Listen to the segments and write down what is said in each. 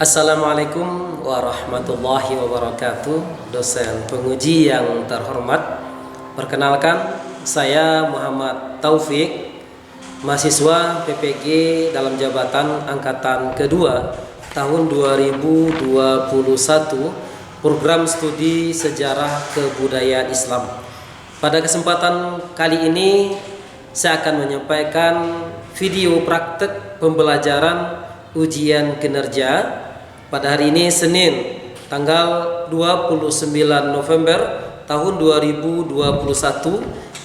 Assalamualaikum warahmatullahi wabarakatuh. Dosen penguji yang terhormat, perkenalkan saya Muhammad Taufik, mahasiswa PPG dalam jabatan angkatan kedua tahun 2021, program studi sejarah kebudayaan Islam. Pada kesempatan kali ini saya akan menyampaikan video praktek pembelajaran ujian kinerja pada hari ini Senin tanggal 29 November tahun 2021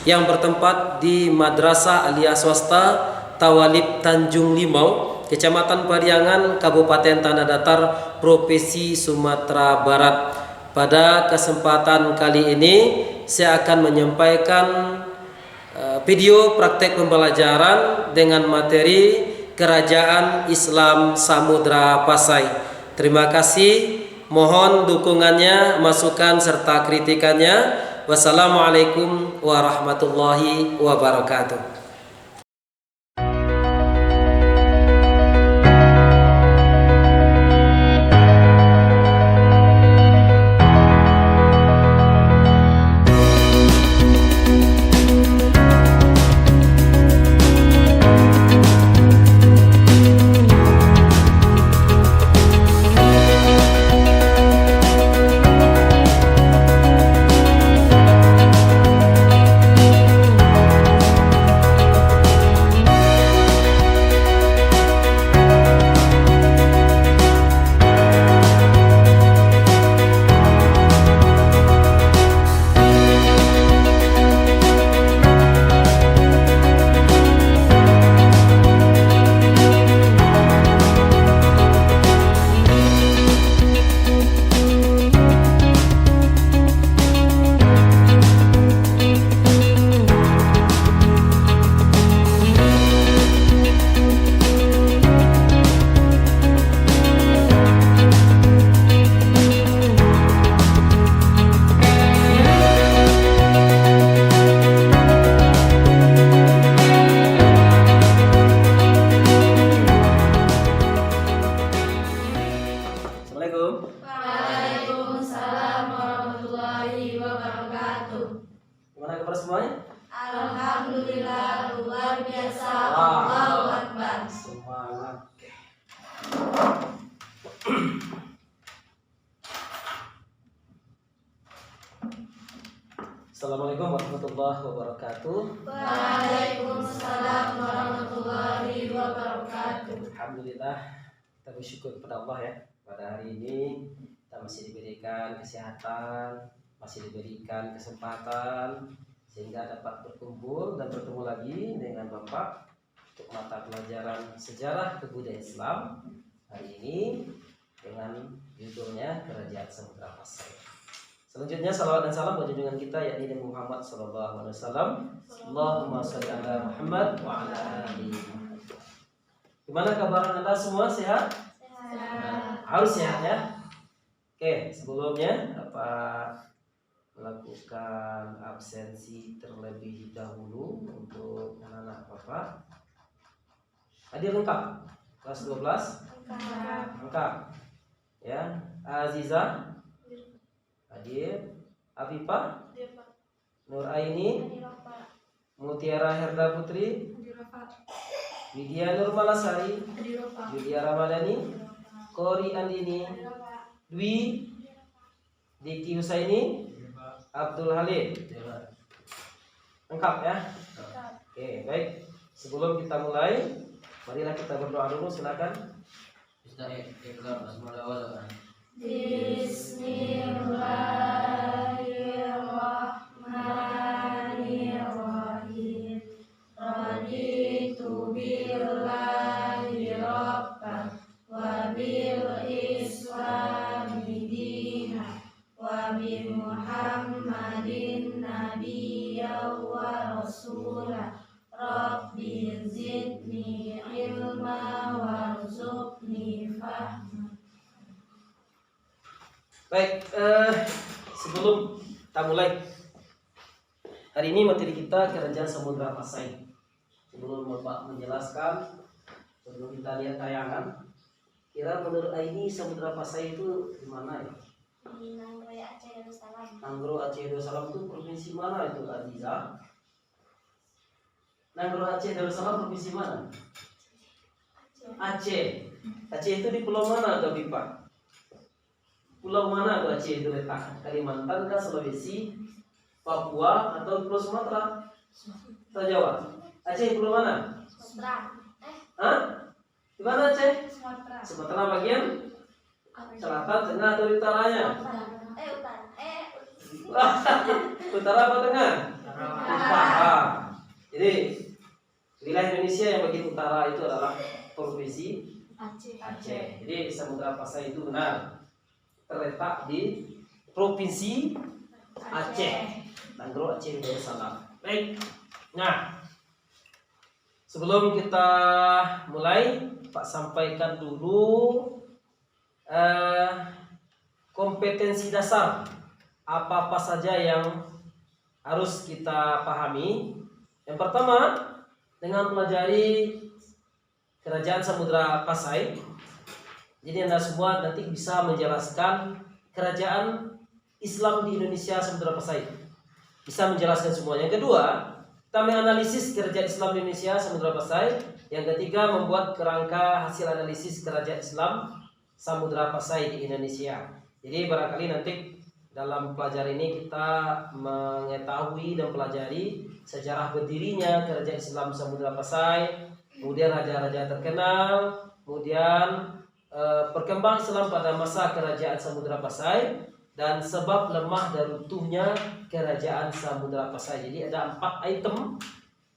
yang bertempat di Madrasah Aliyah Swasta Tawalib Tanjung Limau, Kecamatan Pariangan, Kabupaten Tanah Datar, Provinsi Sumatera Barat. Pada kesempatan kali ini saya akan menyampaikan video praktek pembelajaran dengan materi Kerajaan Islam Samudra Pasai. Terima kasih, mohon dukungannya, masukan serta kritikannya. Wassalamualaikum warahmatullahi wabarakatuh. Waalaikumsalam warahmatullahi wabarakatuh. Gimana kabar semuanya? Alhamdulillah, luar biasa. Allahu Akbar. Semangat. Assalamualaikum warahmatullahi wabarakatuh. Waalaikumsalam warahmatullahi wabarakatuh. Alhamdulillah, kita bersyukur kepada Allah ya. Pada hari ini kita masih diberikan kesehatan, masih diberikan kesempatan sehingga dapat berkumpul dan bertemu lagi dengan Bapak untuk mata pelajaran sejarah kebudayaan Islam hari ini dengan judulnya Kerajaan Samudra Pasai. Selanjutnya salawat dan salam buat junjungan kita yakni Nabi Muhammad sallallahu alaihi wasallam. Allahumma shalli ala Muhammad wa ala ali Muhammad. Gimana kabar Anda semua, sehat? Harus sehat ya. Oke, sebelumnya Bapak melakukan absensi terlebih dahulu untuk anak-anak Bapak. Hadir lengkap? Kelas 12? Lengkap. Ya, Aziza hadir. Afifah? Nur Aini? Mutiara Herda Putri? Widya Nur Malasari? Widya Ramadhani? Kori Andini? Dwi? Diki Husaini? Abdul Halid? Lengkap ya? Oke, baik. Sebelum kita mulai, marilah kita berdoa dulu, silakan. Bismillahirrahmanirrahim. Raditu billahi rabban wa bil islami dinan wa bi Muhammadin nabiyyan wa rasulah. Rabbi zidni ilma warzuqni fahma. Baik, sebelum kita mulai, hari ini materi kita Kerajaan Samudra Pasai. Sebelum Bapak menjelaskan, sebelum kita lihat tayangan, Kira menurut Aini Samudra Pasai itu di mana ya? Di Nanggro Aceh Darussalam. Nanggro Aceh Darussalam itu provinsi mana itu Aziza? Nanggro Aceh Darussalam provinsi mana? Aceh. Aceh itu di pulau mana atau Bipa? Pulau mana tuh Aceh itu letak? Kalimantan kah, Sulawesi, Papua atau Pulau Sumatera? Atau Jawa? Aceh pulau mana? Sumatera. Hah? Di mana Aceh? Sumatera. Sumatera bagian selatan, tengah atau utaranya? Utara apa tengah? Utara. Jadi wilayah Indonesia yang bagian utara itu adalah provinsi Aceh. Jadi Samudra Pasai itu benar terletak di provinsi Aceh. Nanggro Aceh Darussalam. Baik. Nah, sebelum kita mulai, Pak sampaikan dulu kompetensi dasar apa-apa saja yang harus kita pahami. Yang pertama, dengan pelajari Kerajaan Samudra Pasai, jadi Anda semua nanti bisa menjelaskan kerajaan Islam di Indonesia Samudra Pasai. Bisa menjelaskan semua. Yang kedua, kita menganalisis kerajaan Islam di Indonesia Samudra Pasai. Yang ketiga, membuat kerangka hasil analisis kerajaan Islam Samudra Pasai di Indonesia. Jadi barangkali nanti dalam pelajaran ini kita mengetahui dan pelajari sejarah berdirinya kerajaan Islam Samudra Pasai, kemudian raja-raja terkenal, kemudian perkembangan Islam pada masa kerajaan Samudra Pasai, dan sebab lemah dan runtuhnya kerajaan Samudra Pasai. Jadi ada 4 item.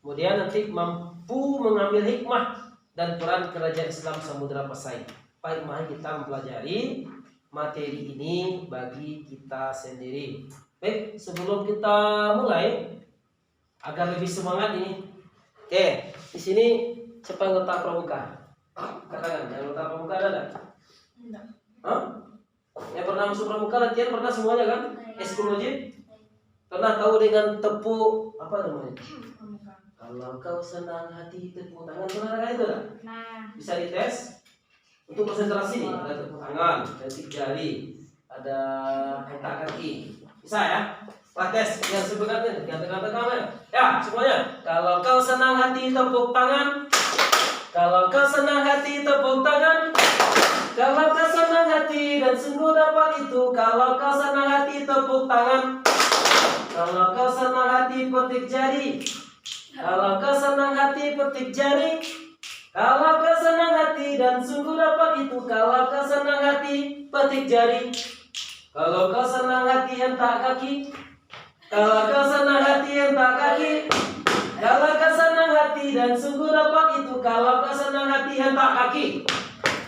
Kemudian nanti mampu mengambil hikmah dan peran kerajaan Islam Samudra Pasai. Baik, mari kita mempelajari materi ini bagi kita sendiri. Baik, sebelum kita mulai agar lebih semangat ini. Oke, di sini siapa anggota pramuka? Katakan, anggota pramuka ada? Enggak. Hah? Yang pernah masuk pramuka latihan pernah semuanya kan? Eskul wajib? Pernah tahu dengan tepuk apa namanya? Kalau kau senang hati tepuk tangan, pernah ada itu kan? Nah, Bisa dites. Untuk konsentrasi nih, ada tepuk tangan, detik jari, ada hentak kaki. Bisa ya? Tes yang sebenarnya ganti-ganti ya semuanya. Kalau kau senang hati tepuk tangan. Kalau kau senang hati tepuk tangan. Kalau kau senang hati dan sungguh dapat itu. Kalau kau senang hati tepuk tangan. Kalau kau senang hati petik jari. Kalau kau senang hati petik jari. Kalau kau senang hati dan sungguh dapat itu. Kalau kau senang hati petik jari. Kalau kau senang hati hentak kaki. Kalau kau senang hati hentak kaki. Kalau kau senang hati dan sungguh dapat itu. Kalau kau senang hati hentak kaki.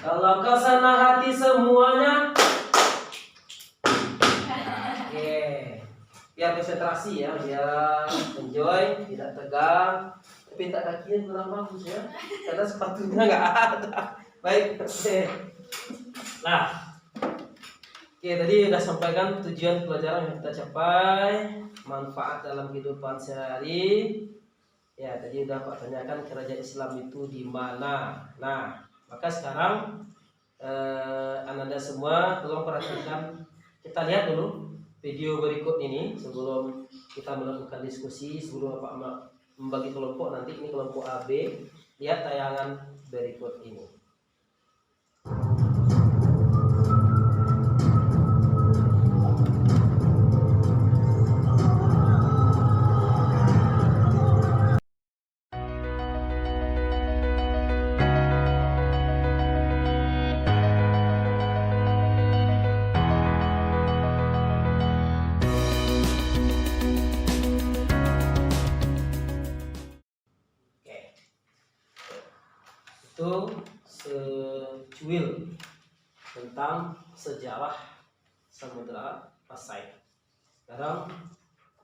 Kalau kau senang hati semuanya. Oke. Biar konsentrasi ya, biar enjoy, tidak tegang. Tapi hentak kakinya kurang bagus ya, karena sepatunya nggak ada. Baik, oke. Nah, oke, tadi sudah sampaikan tujuan pelajaran yang kita capai, manfaat dalam kehidupan sehari. Ya, tadi sudah Pak tanyakan kerajaan Islam itu di mana. Nah, maka sekarang Ananda semua tolong perhatikan. Kita lihat dulu video berikut ini sebelum kita melakukan diskusi, sebelum Bapak membagi kelompok. Nanti ini kelompok AB. Lihat tayangan berikut ini. Itu secuil tentang sejarah Samudra Pasai. Sekarang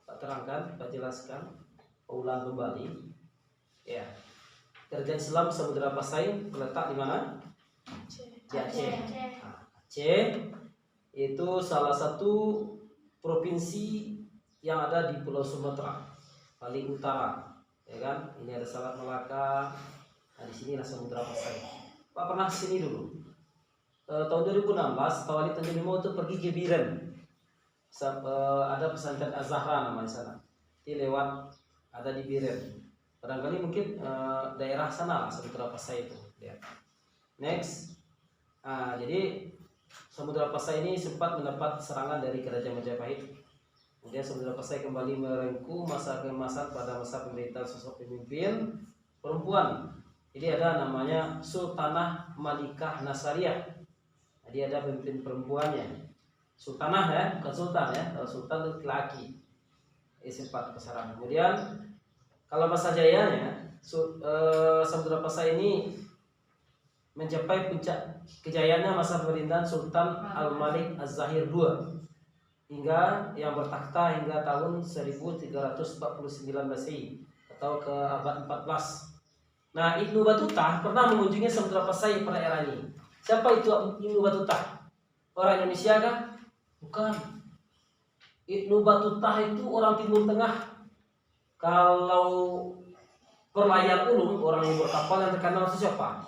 Pak terangkan, Pak jelaskan, ulang kembali. Ya, kerajaan Islam Samudra Pasai terletak di mana? Di Aceh. Nah, Aceh itu salah satu provinsi yang ada di Pulau Sumatera paling utara, ya kan? Ini ada Selat Melaka. Nah, di sini lah Samudra Pasai. Pak pernah kesini dulu? tahun 2016 Tawali Tanjung Limau itu pergi ke Biren. Ada pesantren Az-Zahra namanya sana. Jadi lewat ada di Biren. Barangkali mungkin daerah sana lah Samudra Pasai itu. Lihat. Next. Jadi Samudra Pasai ini sempat mendapat serangan dari Kerajaan Majapahit. Kemudian Samudra Pasai kembali merengkuh masa keemasan pada masa pemerintahan sosok pemimpin perempuan. Jadi ada namanya Sultanah Malikah Nasariyah. Jadi ada pemimpin perempuannya. Sultanah ya, bukan sultan ya. Kalau sultan itu laki. Sempat kesarang. Kemudian kalau masa jayanya Samudra Pasai ini mencapai puncak kejayaannya masa pemerintahan Sultan Al-Malik Az-Zahir II hingga yang bertakhta hingga tahun 1349 Masehi atau ke abad 14. Nah, Ibnu Battuta pernah mengunjungi Samudra Pasai pada era ini. Siapa itu Ibnu Battuta? Orang Indonesia kah? Bukan. Ibnu Battuta itu orang Timur Tengah. Kalau perlayar ulung, orang yang berkapal yang terkenal itu siapa?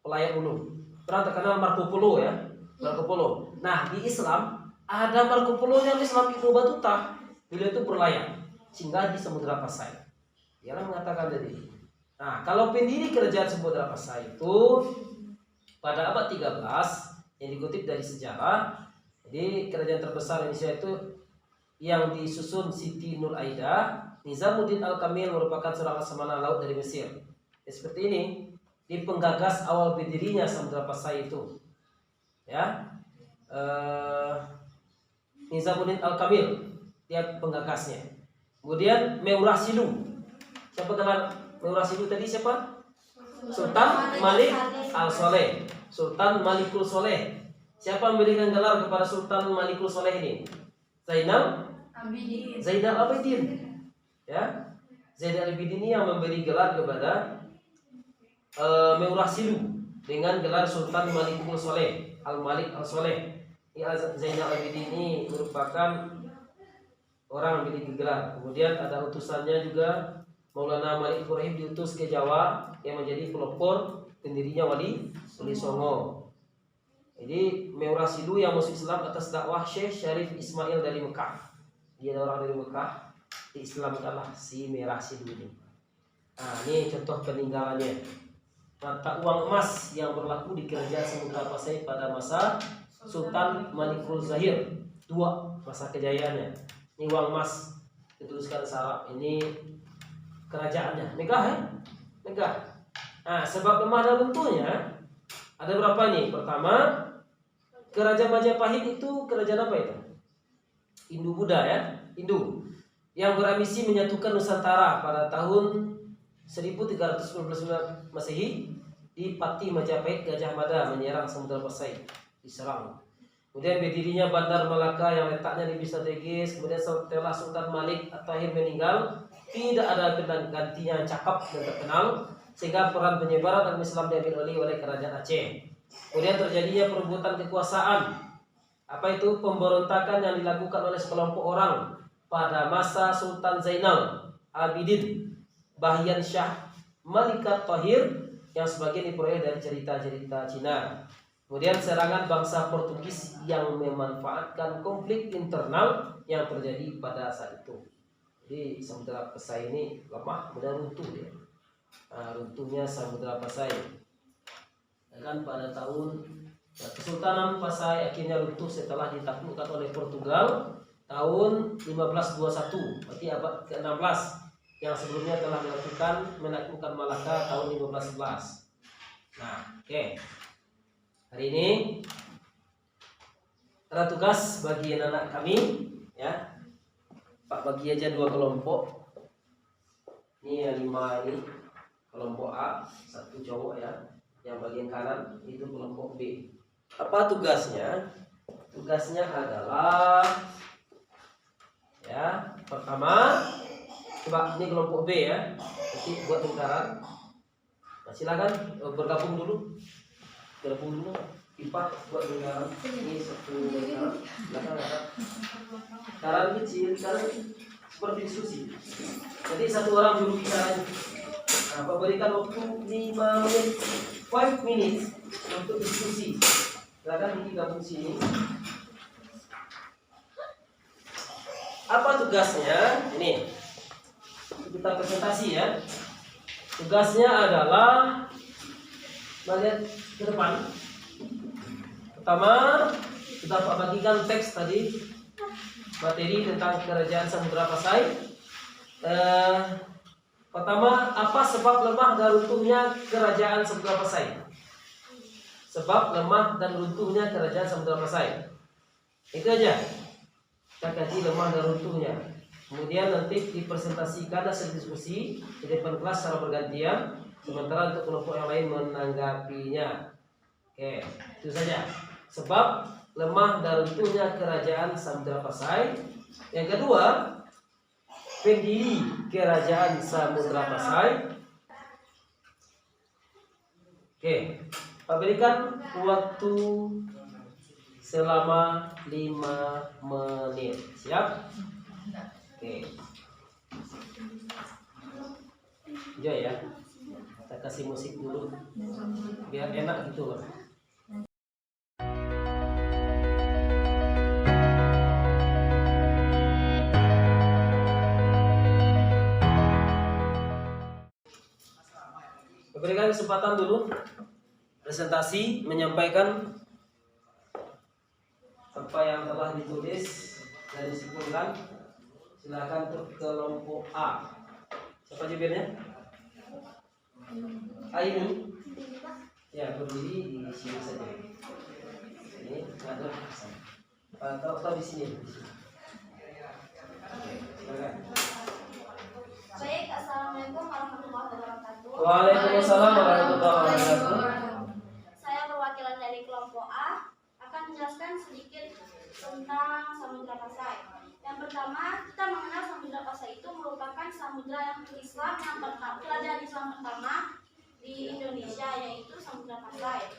Pelayar ulung. Pernah terkenal Marco Polo ya, Marco Polo. Nah, di Islam ada Marco Polo yang Islam Ibnu Battuta. Beliau itu berlayar singgah di Samudra Pasai. Dia mengatakan tadi. Nah, kalau pendiri kerajaan Samudra Pasai itu pada abad 13 yang dikutip dari sejarah, jadi kerajaan terbesar Indonesia itu yang disusun Siti Nur Aida, Nizamuddin Al-Kamil merupakan seorang laksamana laut dari Mesir. Ya, seperti ini. Di penggagas awal berdirinya Samudra Pasai itu, ya, Nizamuddin Al-Kamil dia penggagasnya. Kemudian Meurah Silu, siapa kenal Meurah Silu tadi siapa? Sultan Malik Al-Soleh, Sultan Malikul Soleh. Siapa memberikan gelar kepada Sultan Malikul Soleh ini? Zainal Abidin, ya, Zainal Abidin ini yang memberi gelar kepada Meurah Silu dengan gelar Sultan Malikul Soleh, Al-Malik Al-Soleh. Zainal Abidin ini merupakan orang yang memiliki gelar. Kemudian ada utusannya juga Maulana Malik Ibrahim diutus ke Jawa yang menjadi pelopor pendirinya Wali Songo. Jadi Meurah Silu yang masuk Islam atas dakwah Syekh Syarif Ismail dari Mekah. Dia orang dari Mekah, diislamkanlah si Meurah Silu ini. Nah, ini contoh peninggalannya. Mata uang emas yang berlaku di kerajaan Samudra Pasai pada masa Sultan Malikul Zahir II, masa kejayaannya. Ini uang emas dituliskan Arab. Ini kerajaannya. Megah ya? Megah. Nah, sebab lemah dan runtuhnya ada berapa nih? Pertama, kerajaan Majapahit itu kerajaan apa itu? Hindu Buddha ya, Hindu. Yang berambisi menyatukan Nusantara pada tahun 1399 Masehi di Pati Majapahit Gajah Mada menyerang Samudra Pasai, diserang. Kemudian berdirinya Bandar Malaka yang letaknya di strategis. Kemudian setelah Sultan Malik At-Tahir meninggal, tidak ada penggantinya yang cakap dan terkenal, sehingga peran penyebaran agama Islam diambil oleh kerajaan Aceh. Kemudian terjadinya perebutan kekuasaan. Apa itu? Pemberontakan yang dilakukan oleh sekelompok orang pada masa Sultan Zainal Abidin Bahyan Shah Malikat Tahir yang sebagian diperoleh dari cerita-cerita Cina. Kemudian serangan bangsa Portugis yang memanfaatkan konflik internal yang terjadi pada saat itu. Jadi Samudra Pasai ini lemah, kemudian runtuh ya. Runtuhnya Samudra Pasai. Dan pada tahun Kesultanan Pasai akhirnya runtuh setelah ditaklukkan oleh Portugal tahun 1521, berarti abad ke-16. Yang sebelumnya telah menaklukkan Malaka tahun 1511. Nah, oke. Hari ini ada tugas bagi anak kami, ya. Pak bagi aja 2 kelompok. Ini yang 5 ini kelompok A, 1 cowok ya. Yang bagian kanan itu kelompok B. Apa tugasnya? Tugasnya adalah ya, pertama coba ini kelompok B ya. Nanti buat lingkaran. Nah, silakan bergabung dulu. IPA buat lingkaran. Ini 1 lingkaran. Silakan ya. Lingkaran kecil, lingkaran seperti diskusi. Jadi 1 orang juru bicara. Nah, berikan waktu 5 menit, 5 minutes untuk diskusi. Silakan Diki gabung sini. Apa tugasnya? Ini kita presentasi ya. Tugasnya adalah melihat ke depan. Pertama, kita bagikan teks tadi, materi tentang kerajaan Samudra Pasai. Pertama, apa sebab lemah dan runtuhnya kerajaan Samudra Pasai? Sebab lemah dan runtuhnya kerajaan Samudra Pasai. Itu aja. Kita kaji lemah dan runtuhnya. Kemudian nanti dipresentasikan hasil diskusi di depan kelas secara bergantian. Sementara untuk kelompok yang lain menanggapinya. Oke, itu saja. Sebab lemah dan runtuhnya kerajaan Samudra Pasai. Yang kedua, pendiri kerajaan Samudra Pasai. Oke, Pak berikan waktu selama 5 menit. Siap? Oke. Enjoy ya. Kita kasih musik dulu biar enak gitu loh. Berikan kesempatan dulu presentasi menyampaikan apa yang telah ditulis dan disimpulkan. Silakan untuk kelompok A. Siapa jubirnya? Aini. Ya, berdiri di sini saja. Ini ada atau di sini. Oke, silakan. Baik, assalamualaikum warahmatullahi wabarakatuh. Waalaikumsalam warahmatullahi wabarakatuh. Saya perwakilan dari kelompok A akan menjelaskan sedikit tentang Samudra Pasai. Yang pertama, kita mengenal Samudra Pasai itu merupakan samudra yang Islam yang pertama, kerajaan Islam pertama di Indonesia, yaitu Samudra Pasai.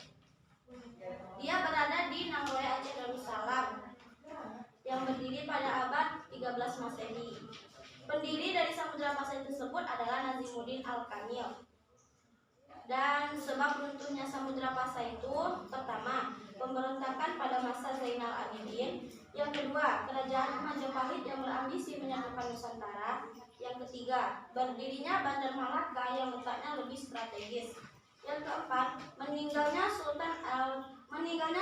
Dia berada di Nagoya, Aceh Darussalam, yang berdiri pada abad 13 Masehi. Pendiri dari Samudra Pasai tersebut adalah Nazimuddin Al-Kamil. Dan sebab runtuhnya Samudra Pasai itu, pertama, pemberontakan pada masa Zainal Abidin. Yang kedua, kerajaan Majapahit yang berambisi menyatukan Nusantara. Yang ketiga, berdirinya Bandar Malaka yang letaknya lebih strategis. Yang keempat, meninggalnya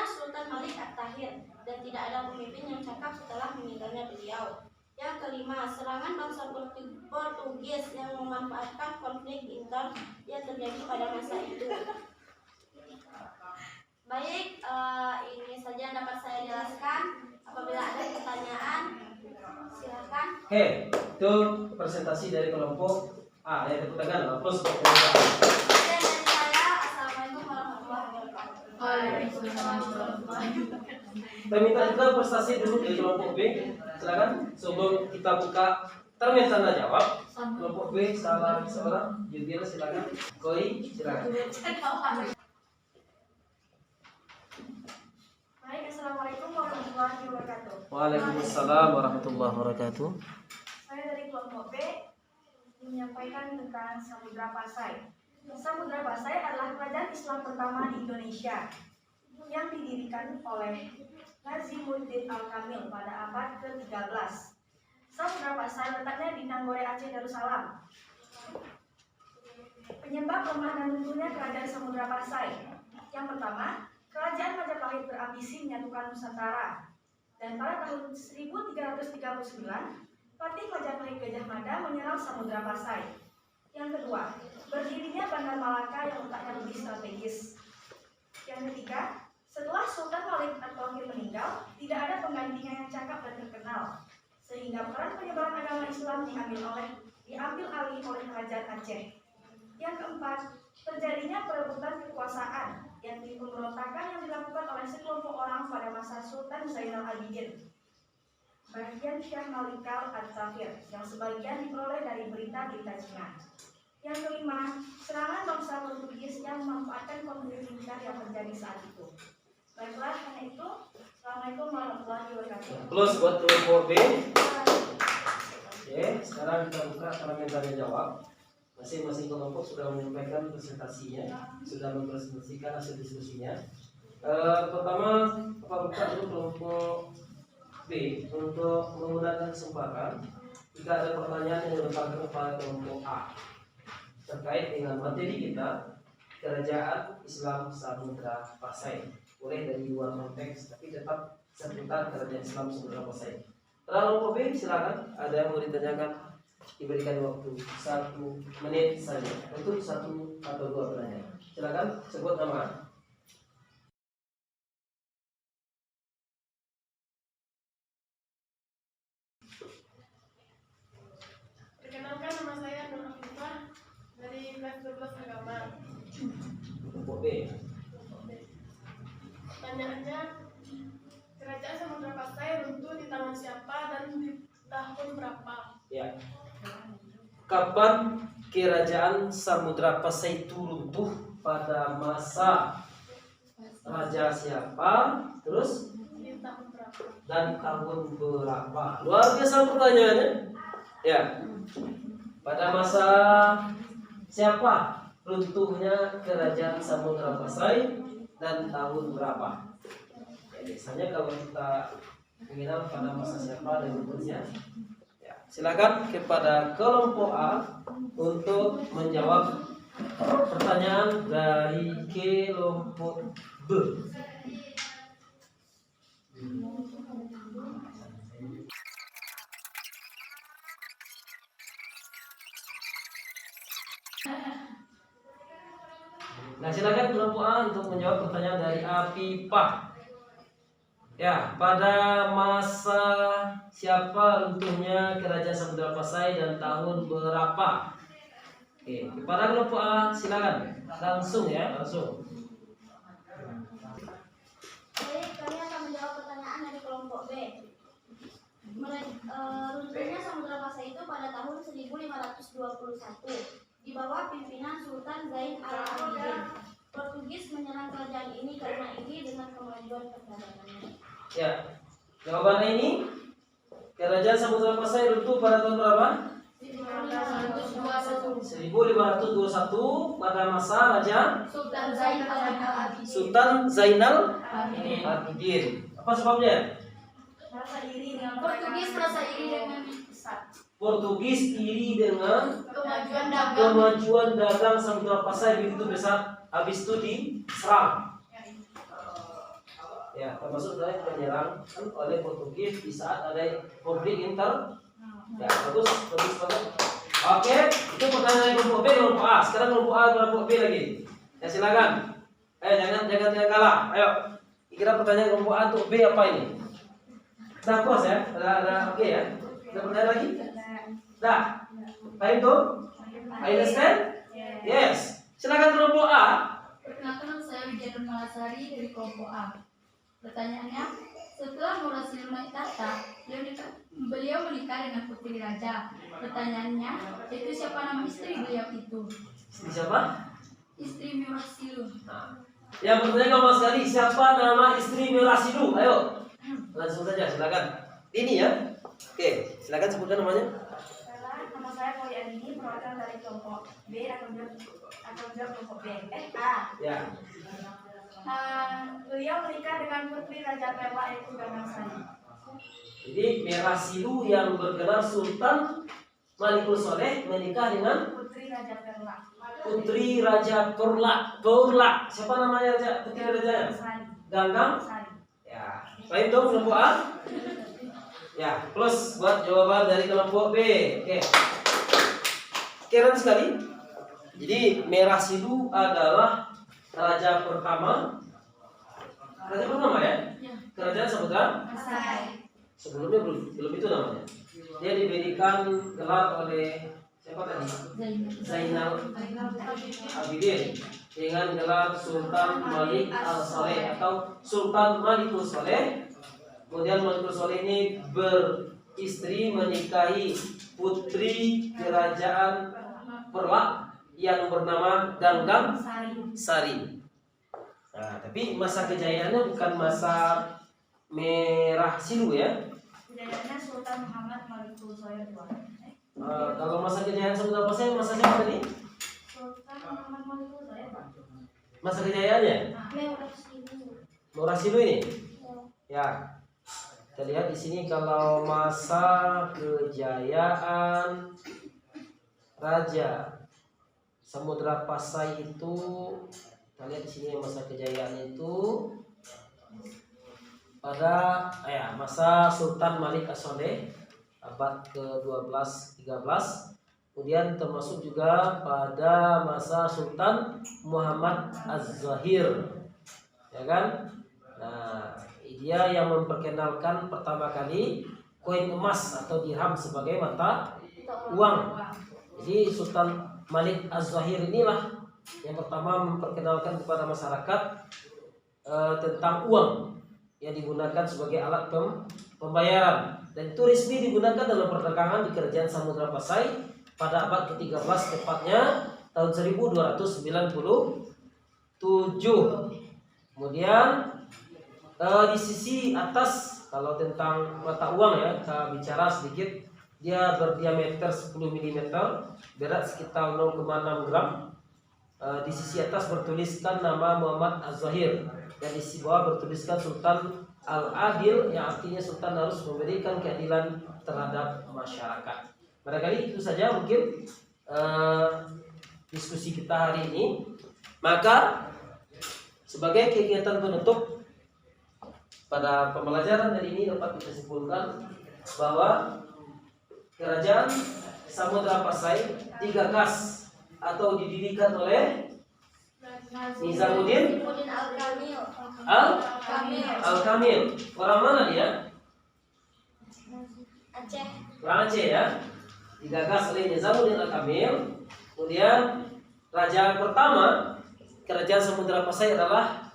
Sultan Malik At-Tahir dan tidak ada pemimpin yang cakap setelah meninggalnya beliau. Yang kelima, serangan bangsa Portugis yang memanfaatkan konflik intern yang terjadi pada masa itu. Baik, ini saja yang dapat saya jelaskan. Apabila ada pertanyaan, silakan. Oke, itu presentasi dari kelompok A. Ya, tepuk tangan. Plus untuk kelompok A. Dari saya, assalamualaikum warahmatullahi wabarakatuh. Kita minta juga prestasi dulu dari kelompok B. Silakan. Sebelum kita buka termin tanda jawab, kelompok B salah seorang. Jubir silakan. Koi silakan. Baik, assalamualaikum warahmatullahi wabarakatuh. Waalaikumsalam warahmatullahi wabarakatuh. Saya dari kelompok B menyampaikan tentang Samudra Pasai. Samudra Pasai adalah kerajaan Islam pertama di Indonesia yang didirikan oleh Nazimuddin Al-Kamil pada abad ke-13. Samudra Pasai letaknya di Nagoya, Aceh Darussalam. Penyebab lemah dan runtuhnya kerajaan Samudra Pasai. Yang pertama, kerajaan Majapahit berambisi menyatukan Nusantara. Dan pada tahun 1339, Patih Majapahit Gajah Mada menyerang Samudra Pasai. Yang kedua, berdirinya Bandar Malaka yang letaknya lebih strategis. Yang ketiga, setelah Sultan Malik At-Tahir meninggal, tidak ada penggantinya yang cakap dan terkenal, sehingga peran penyebaran agama Islam diambil alih oleh Kerajaan Aceh. Yang keempat, terjadinya perebutan kekuasaan yang pemberontakan yang dilakukan oleh sekelompok orang pada masa Sultan Zainal Abidin, bagian Syekh Malikal At-Tahir, yang sebagian diperoleh dari berita-berita Cina. Yang kelima, serangan bangsa Portugis yang memanfaatkan konflik militer yang terjadi saat itu. Baiklah, karena itu, assalamualaikum warahmatullahi wabarakatuh. Plus buat kelompok B. Oke, sekarang kita buka termin tanya jawab. Masing-masing kelompok sudah menyampaikan presentasinya, sudah mempresentasikan hasil diskusinya. Pertama, Bapak buka dulu kelompok B untuk menggunakan kesempatan. Jika ada pertanyaan yang dilemparkan kepada kelompok A terkait dengan materi kita, Kerajaan Islam Samudra Pasai. Boleh dari luar konteks, tapi tetap seputar Kerajaan Islam Samudra Pasai. Kelompok B, silakan. Ada yang mau ditanyakan? Diberikan waktu 1 menit saja untuk 1 atau 2 pertanyaan. Silakan sebut nama. Perkenalkan, nama saya Nur Afifah dari kelas 12 agama. Kelompok B. Pertanyaannya, Kerajaan Samudra Pasai runtuh di tangan siapa dan di tahun berapa? Ya. Kapan Kerajaan Samudra Pasai itu runtuh? Pada masa raja siapa? Terus Di tahun berapa? dan tahun berapa? Luar biasa pertanyaannya. Ya. Pada masa siapa runtuhnya Kerajaan Samudra Pasai dan tahun berapa? Ya, biasanya kalau kita mengenal pada masa siapa dan runtuhnya, ya, silakan kepada kelompok A untuk menjawab pertanyaan dari kelompok B. Nah, silakan kelompok A untuk menjawab pertanyaan dari Apipah. Ya, pada masa siapa runtuhnya Kerajaan Samudra Pasai dan tahun berapa? Oke, kepada kelompok A silakan. Langsung ya, langsung. Baik, kami akan menjawab pertanyaan dari kelompok B. Runtuhnya Samudra Pasai itu pada tahun 1521 di bawah pimpinan Sultan Zain al-Abidin. Portugis menyerang kerajaan ini karena iri dengan kemajuan perdagangannya. Ya, jawabannya ini Kerajaan Samudra Pasai runtuh pada tahun berapa? 1521 pada masa Raja Sultan Zain al-Abidin. Sultan Zainal Abidin. Apa sebabnya? Merasa iri dengan Portugis merasa iri dengan Portugis iri dengan kemajuan dagang. kemajuan dagang Samudra Pasai begitu besar, habis itu diserang. Ya, termasuk dari penyerang oleh Portugis di saat ada konflik inter. Ya, bagus banget. Oke, itu pertanyaan dari kelompok B, kelompok A. Sekarang kelompok A, kelompok B lagi. Ya, silakan. Jangan kalah. Ayo. Kira pertanyaan kelompok A untuk B apa ini? Dah puas ya? Ada oke ya? Ada pertanyaan lagi? Dah. Paham tuh? I understand? Yes. Silakan kelompok A. Perkenalkan, saya Wijanur Malasari dari kelompok A. Pertanyaannya, setelah Murasilu naik tahta, beliau menikah dengan putri raja. Pertanyaannya, itu siapa nama istri beliau itu? Siapa? Istri Murasilu. Nah, yang bertanya gampang sekali, siapa nama istri Murasilu? Ayo, langsung saja, silakan. Ini ya. Oke, silakan sebutkan namanya. Nama saya Poli Adini, perwakilan dari kelompok B atau juga kelompok B. A. Ya. Beliau menikah dengan putri Raja Perla yaitu Ganang Sari. Jadi Merasilu yang bergelar Sultan Malikul Soleh menikah dengan Putri Raja Perla. Putri Raja Perla. Siapa namanya raja? Putri rajanya? Sari. Ganggang. Sari. Ya. Baik dong kelompok A. Ya, plus buat jawaban dari kelompok B. Oke. Keren sekali. Jadi Merasilu adalah raja pertama ya? Kerajaan Samudra. Sebelumnya belum itu namanya. Dia diberikan gelar oleh siapa tadi? Zainal Abidin dengan gelar Sultan Malik al-Saleh atau Sultan Malikul Soleh. Kemudian Malikul Soleh ini beristri menikahi putri kerajaan Perla yang bernama Ganggang Sari. Nah, tapi masa kejayaannya bukan masa Merasilu ya. Kejayaannya Sultan Muhammad Malikul Soleh II. Kalau masa kejayaan Samudra Pasai masa siapa tadi? Sultan Muhammad Malikul Soleh II. Masa kejayaannya? Nurasilu ini. Ya. Kita lihat di sini kalau masa kejayaan Raja Samudra Pasai itu, kita lihat di sini masa kejayaan itu pada masa Sultan Malik As-Saleh abad ke-12-13. Kemudian termasuk juga pada masa Sultan Muhammad Az-Zahir, ya kan? Nah, dia yang memperkenalkan pertama kali koin emas atau dirham sebagai mata uang. Jadi Sultan Malik Az-Zahir inilah yang pertama memperkenalkan kepada masyarakat tentang uang yang digunakan sebagai alat pembayaran, dan itu resmi digunakan dalam perdagangan di Kerajaan Samudra Pasai pada abad ke-13, tepatnya tahun 1297. Kemudian di sisi atas, kalau tentang mata uang ya, kita bicara sedikit. Dia berdiameter 10 mm, berat sekitar 0,6 gram. Di sisi atas bertuliskan nama Muhammad Az-Zahir, dan di sisi bawah bertuliskan Sultan Al-Adil, yang artinya Sultan harus memberikan keadilan terhadap masyarakat. Barangkali itu saja mungkin diskusi kita hari ini. Maka sebagai kegiatan penutup pada pembelajaran hari ini dapat kita simpulkan bahwa Kerajaan Samudra Pasai digagas atau didirikan oleh Nizamuddin Al-Kamil. Orang mana dia? Aceh. Orang Aceh ya. Digagas oleh Nizamuddin Al-Kamil. Kemudian raja pertama Kerajaan Samudra Pasai adalah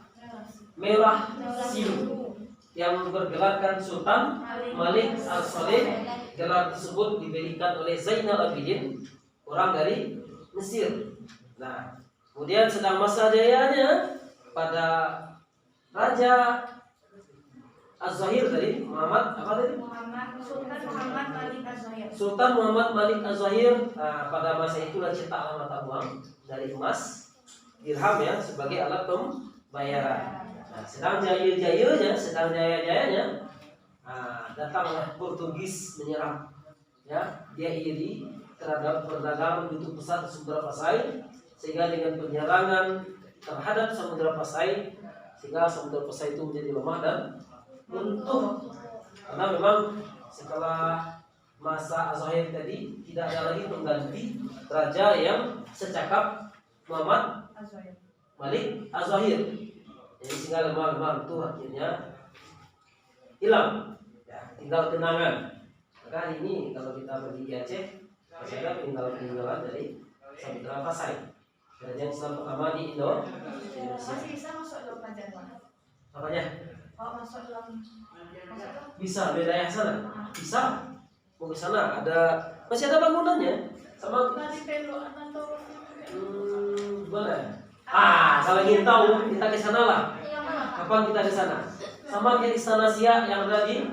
Merah Silu, yang bergelarkan Sultan Malik As-Saleh. Gelar tersebut diberikan oleh Zainal Abidin, orang dari Mesir. Nah, kemudian sedang masa jayanya pada Raja Az-Zahir tadi, Sultan Muhammad Malik Az-Zahir. Sultan Muhammad Malik Az-Zahir. Nah, pada masa itulah cetaklah mata uang dari emas, dirham ya, sebagai alat pembayaran. Nah, sedang jaya-jayanya, datanglah Portugis menyerang. Ya, dia iri terhadap perdagangan begitu besar di Samudra Pasai, sehingga dengan penyerangan terhadap Samudra Pasai, sehingga Samudra Pasai itu menjadi lemah dan runtuh. Karena memang setelah masa Az-Zahir tadi tidak ada lagi pengganti raja yang secakap Muhammad Malik Az-Zahir. Jadi sehingga lemah itu akhirnya hilang, ya, tinggal kenangan. Maka hari ini kalau kita pergi ke Aceh, masih ada peninggalan dari Samudra Pasai, kerajaan Islam pertama di Indonesia. Masih bisa masuk dalam pelajaran? Apanya? Oh, masuk dalam Bisa wilayah sana? Bisa. Mau ke sana masih ada bangunannya sama. Tadi pelu atau Gimana? Kalau ingin tahu kita ke sana lah. Kapan kita ke sana? Sama kayak Istana Siak yang ada di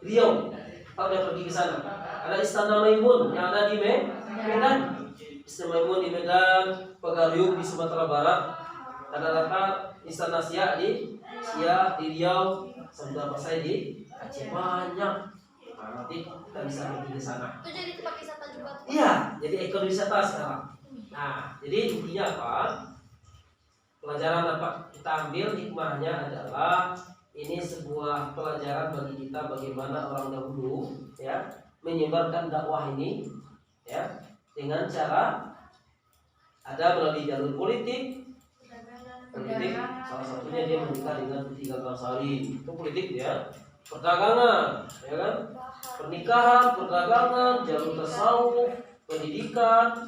Riau. Kalau udah pergi ke sana, ada Istana Maimun yang ada di Medan. Istana Maimun di Medan, Pagariuk di Sumatera Barat, rata-rata Istana Siak di Riau, Samudra Pasai di Aceh, banyak. Nah, nanti kita bisa pergi ke sana. Itu jadi tempat wisata juga. Iya, jadi ekowisata sekarang. Nah, jadi intinya apa? Pelajaran dapat kita ambil hikmahnya adalah ini sebuah pelajaran bagi kita bagaimana orang dahulu ya menyebarkan dakwah ini ya dengan cara ada melalui jalur politik, salah satunya dia menikah dengan Putri Gangsari, itu politik ya. Perdagangan, ya kan? Pernikahan, perdagangan, jalur tasawuf, pendidikan,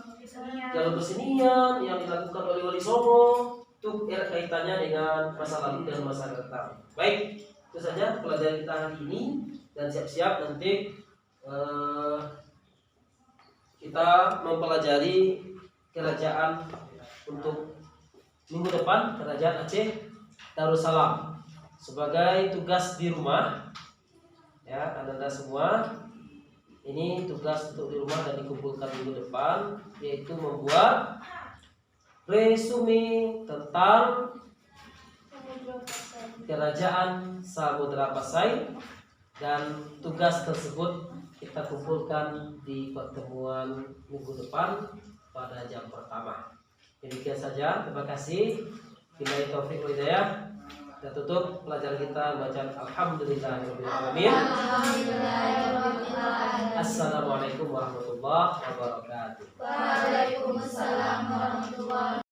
jalur kesenian yang dilakukan oleh Wali Songo, itu kaitannya dengan masa lalu dan masa depan. Baik, itu saja pelajaran kita hari ini, dan siap-siap nanti kita mempelajari kerajaan untuk minggu depan, Kerajaan Aceh Darussalam. Sebagai tugas di rumah ya, Anda semua ini tugas untuk di rumah dan dikumpulkan minggu depan, yaitu membuat resume tentang Kerajaan Samudra Pasai, dan tugas tersebut kita kumpulkan di pertemuan minggu depan pada jam pertama. Demikian saja, terima kasih. Billahi taufiq wal hidayah. Kita tutup pelajaran kita bacaan alhamdulillahirabbil alamin. Assalamualaikum warahmatullahi wabarakatuh. Waalaikumsalam warahmatullahi